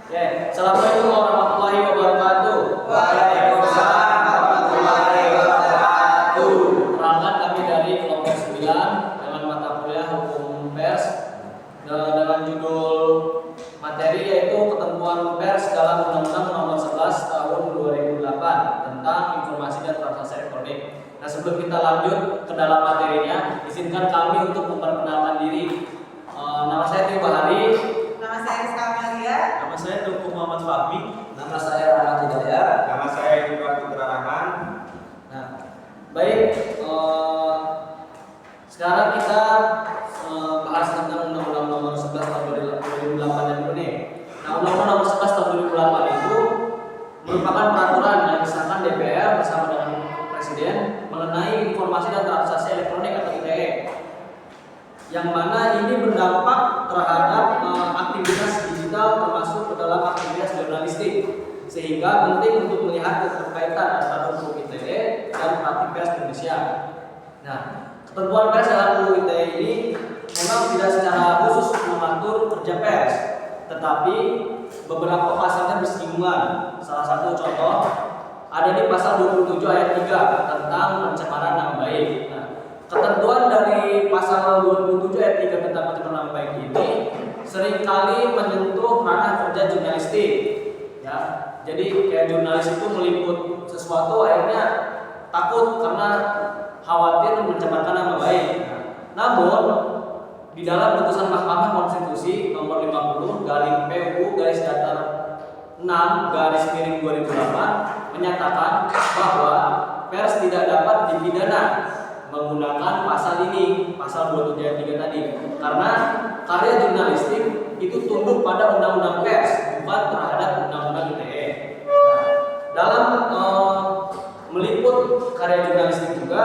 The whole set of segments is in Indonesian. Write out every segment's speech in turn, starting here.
Ya, Assalamualaikum warahmatullahi wabarakatuh. Waalaikumsalam warahmatullahi wabarakatuh. Perkenalkan kami dari kelompok 9 dengan mata kuliah Hukum Pers dengan judul materi yaitu ketentuan pers dalam Undang-Undang Nomor 11 Tahun 2008 tentang informasi dan transaksi elektronik. Nah, sebelum kita lanjut ke dalam materinya, izinkan kami untuk memperkenalkan diri. Nama saya Tio Bahari. Nama saya Rizka Amelia. Nama saya Tengku Muhammad Fahmi. Nama saya Rahmat Hidayat. Nama saya Yuka Putra Rahman. Nah, baik. Sekarang kita bahas tentang Undang-Undang Nomor 11 Tahun 2008 dulu nih. Nah, Undang-Undang Nomor 11 Tahun 2008 itu merupakan peraturan yang disahkan DPR bersama dengan Presiden mengenai informasi dan transaksi elektronik atau ITE, yang mana ini berdampak terhadap aktivitas digital termasuk ke dalam aktivitas jurnalistik, sehingga penting untuk melihat keterkaitan antara hukum ITE dan praktik pers Indonesia. Nah, ketentuan pers dalam UU ITE ini memang tidak secara khusus mengatur kerja pers, tetapi beberapa pasalnya bersinggungan. Salah satu contoh ada di pasal 27 ayat 3 tentang pencemaran nama baik. Nah, ketentuan dari pasal 27 ayat 3 tentang pencemaran nama baik ini seringkali menyentuh ranah kerja jurnalistik. Ya, jadi kayak jurnalis itu meliput sesuatu akhirnya takut karena khawatir mencemarkan nama baik. Nah, namun di dalam putusan Mahkamah Konstitusi nomor 50 garing PU garis datar 6/2008 menyatakan bahwa pers tidak dapat dipidana menggunakan pasal ini, pasal 27 ayat 3 tadi, karena karya jurnalistik itu tunduk pada undang-undang pers, bukan terhadap undang-undang ITE. Nah, dalam meliput karya jurnalistik juga,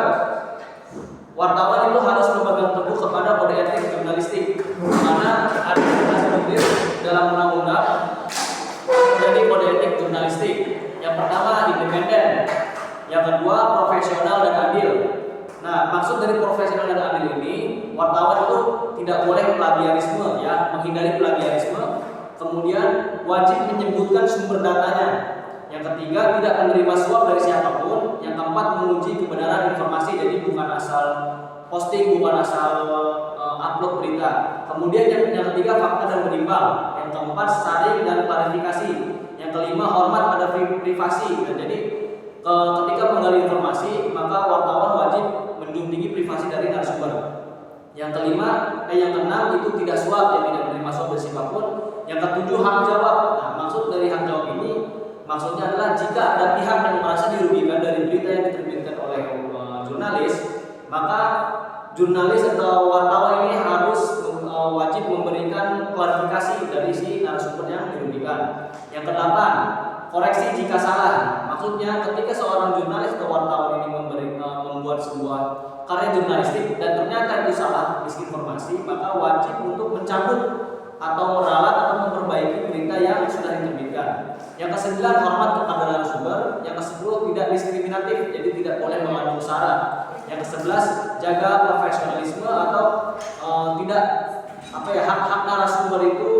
wartawan itu harus memegang teguh kepada kode etik jurnalistik, karena ada jelas dalam undang-undang menjadi kode etik jurnalistik. Yang pertama independen, yang kedua profesional dan adil. Nah, maksud dari profesional dan adil ini, wartawan itu tidak boleh plagiarisme, ya, menghindari plagiarisme. Kemudian wajib menyebutkan sumber datanya. Yang ketiga, tidak menerima suap dari siapapun. Yang keempat, menguji kebenaran informasi, jadi bukan asal posting, bukan asal upload berita. Kemudian yang ketiga, fakta dan berimbang. Yang keempat, saring dan klarifikasi. Yang kelima, hormat pada privasi. Dan jadi ketika menggali informasi, maka wartawan wajib menjunjung privasi dari narasumber. Yang keenam itu tidak suap, yang tidak menerima suap dari siapapun. Yang ketujuh, hak jawab. Nah, maksud dari hak jawab ini maksudnya adalah jika ada pihak yang merasa dirugikan dari berita yang diterbitkan oleh jurnalis, maka jurnalis atau wartawan ini harus wajib memberikan klarifikasi dari si narasumber yang dirugikan. Yang kedelapan, koreksi jika salah. Maksudnya ketika seorang jurnalis atau wartawan ini membuat sebuah karya jurnalistik dan ternyata itu salah, misinformasi, maka wajib untuk mencabut atau meralat atau memperbaiki berita yang sudah diterbitkan. Yang kesembilan, hormat kepada narasumber. Yang kesepuluh, tidak diskriminatif, jadi tidak boleh mengandung sara. Yang kesebelas, jaga profesionalisme atau tidak hak narasumber itu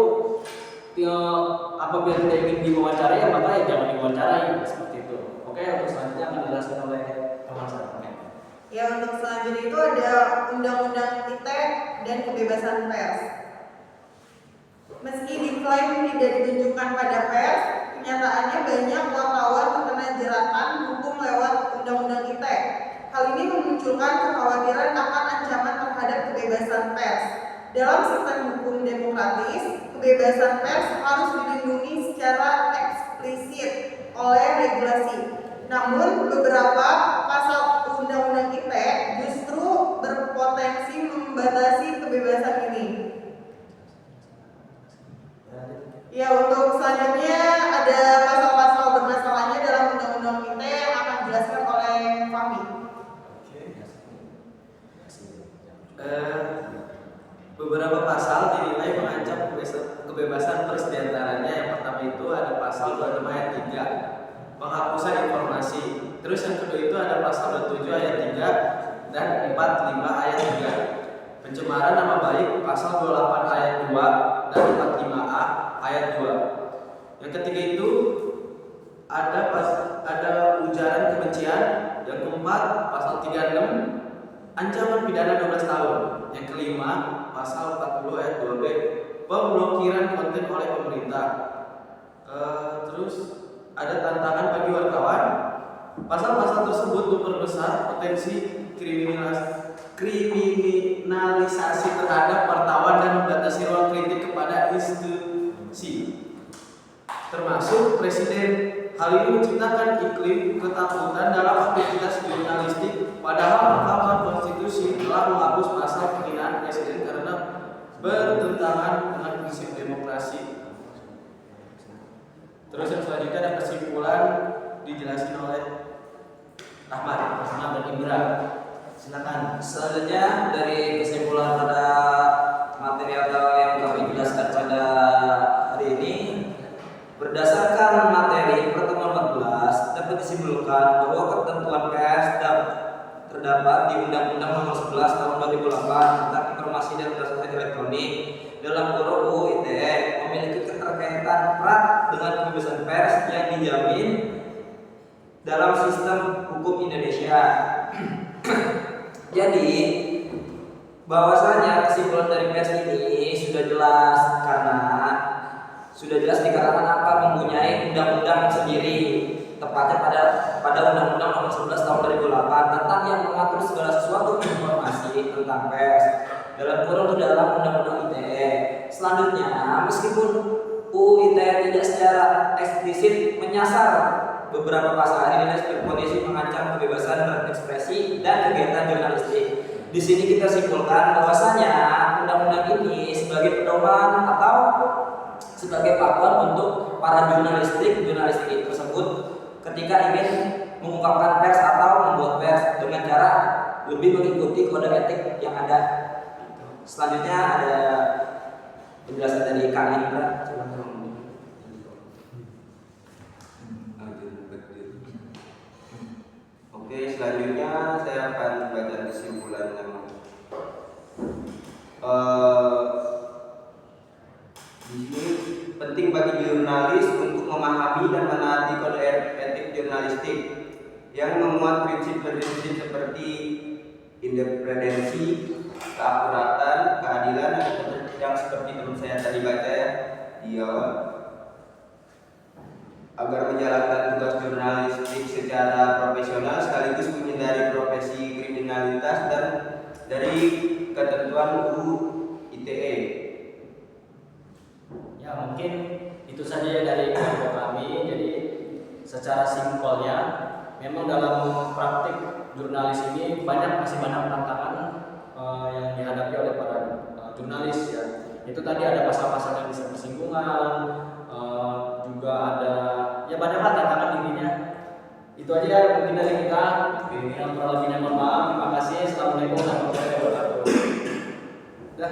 apabila tidak ingin diwawancarai, maka ya jangan diwawancarai, seperti itu. Oke, untuk selanjutnya akan dijelaskan oleh teman saya. Ya, untuk selanjutnya itu ada Undang-Undang ITE dan kebebasan pers. Meski diklaim tidak ditunjukkan pada pers, kenyataannya banyak wartawan terkena jeratan hukum lewat Undang-Undang ITE. Hal ini memunculkan kekhawatiran akan ancaman terhadap kebebasan pers. Dalam sistem hukum demokratis, kebebasan pers harus dilindungi secara eksplisit oleh regulasi. Namun, beberapa pasal Undang-Undang ITE justru berpotensi membatasi kebebasan ini. Ya, untuk selanjutnya ada pasal-pasal bermasalahnya dalam Undang-Undang ITE yang akan dijelaskan oleh Fahmi. Beberapa pasal dinilai mengancam kebebasan pers, diantaranya yang pertama itu ada pasal 26 ayat 3 penghapusan informasi. Terus yang kedua itu ada pasal 27 ayat 3 dan 45 ayat 3 pencemaran nama baik, pasal 28 ayat 2 dan 45A ayat 2. Yang ketiga itu ada ujaran kebencian. Yang keempat pasal 36 ancaman pidana 12 tahun. Yang kelima pasal 40 ayat 2B pemblokiran konten oleh pemerintah. Terus ada tantangan bagi wartawan. Pasal-pasal tersebut memperbesar potensi kriminalisasi terhadap wartawan dan membatasi ruang kritik kepada institusi, termasuk presiden. Hal ini menciptakan iklim ketakutan dalam aktivitas jurnalistik. Padahal Mahkamah Konstitusi telah menghapus pasal penghinaan presiden karena bertentangan dengan prinsip demokrasi. Terus yang selanjutnya ada kesimpulan dijelasin oleh Rahmat dan Indra. Silakan. Selanjutnya dari kesimpulan pada materi atau yang kami jelaskan pada hari ini, berdasarkan materi pertemuan 14 dapat disimpulkan bahwa ketentuan pers terdapat di Undang-Undang Nomor 11 Tahun 2008 tentang Informasi dan Transaksi Elektronik dalam UU ITE memiliki keterkaitan erat dengan kebebasan pers yang dijamin dalam sistem hukum Indonesia. Jadi bahwasanya kesimpulan dari pers ini sudah jelas dikarenakan apa mempunyai undang-undang sendiri, tepatnya pada Undang-Undang Nomor 11 Tahun 2008 tentang yang mengatur segala sesuatu informasi tentang pers dalam kurung dalam Undang-Undang ITE. Selanjutnya, meskipun UU ITE tidak secara eksplisit menyasar beberapa pasal dinilai berpotensi mengancam kebebasan berekspresi dan kegiatan jurnalistik. Di sini kita simpulkan bahwasanya undang-undang ini sebagai pedoman atau sebagai pakuan untuk para jurnalistik tersebut ketika ingin mengungkapkan pers atau membuat pers dengan cara lebih mengikuti kode etik yang ada. Selanjutnya ada penjelasan dari Kang Indra. Oke, selanjutnya saya akan baca kesimpulan yang di sini penting bagi jurnalis untuk memahami dan menaati kode etik jurnalistik yang memuat prinsip-prinsip seperti independensi, keakuratan, keadilan yang seperti teman saya tadi baca ya di awal, agar menjalankan tugas jurnalistik secara profesional sekaligus menghindari profesi kriminalitas dan dari ketentuan UU ITE. Ya, mungkin itu saja ya dari kelompok kami. Jadi secara simpelnya memang dalam praktik jurnalis ini masih banyak tantangan yang dihadapi oleh para jurnalis ya. Itu tadi ada pasal-pasal yang bisa bersinggungan, juga ada ya banyaklah tantangan intinya. Itu aja ya mungkin dari kita. Yang kurang lebihnya mohon maaf. Terima kasih. Assalamualaikum warahmatullahi wabarakatuh. Dah.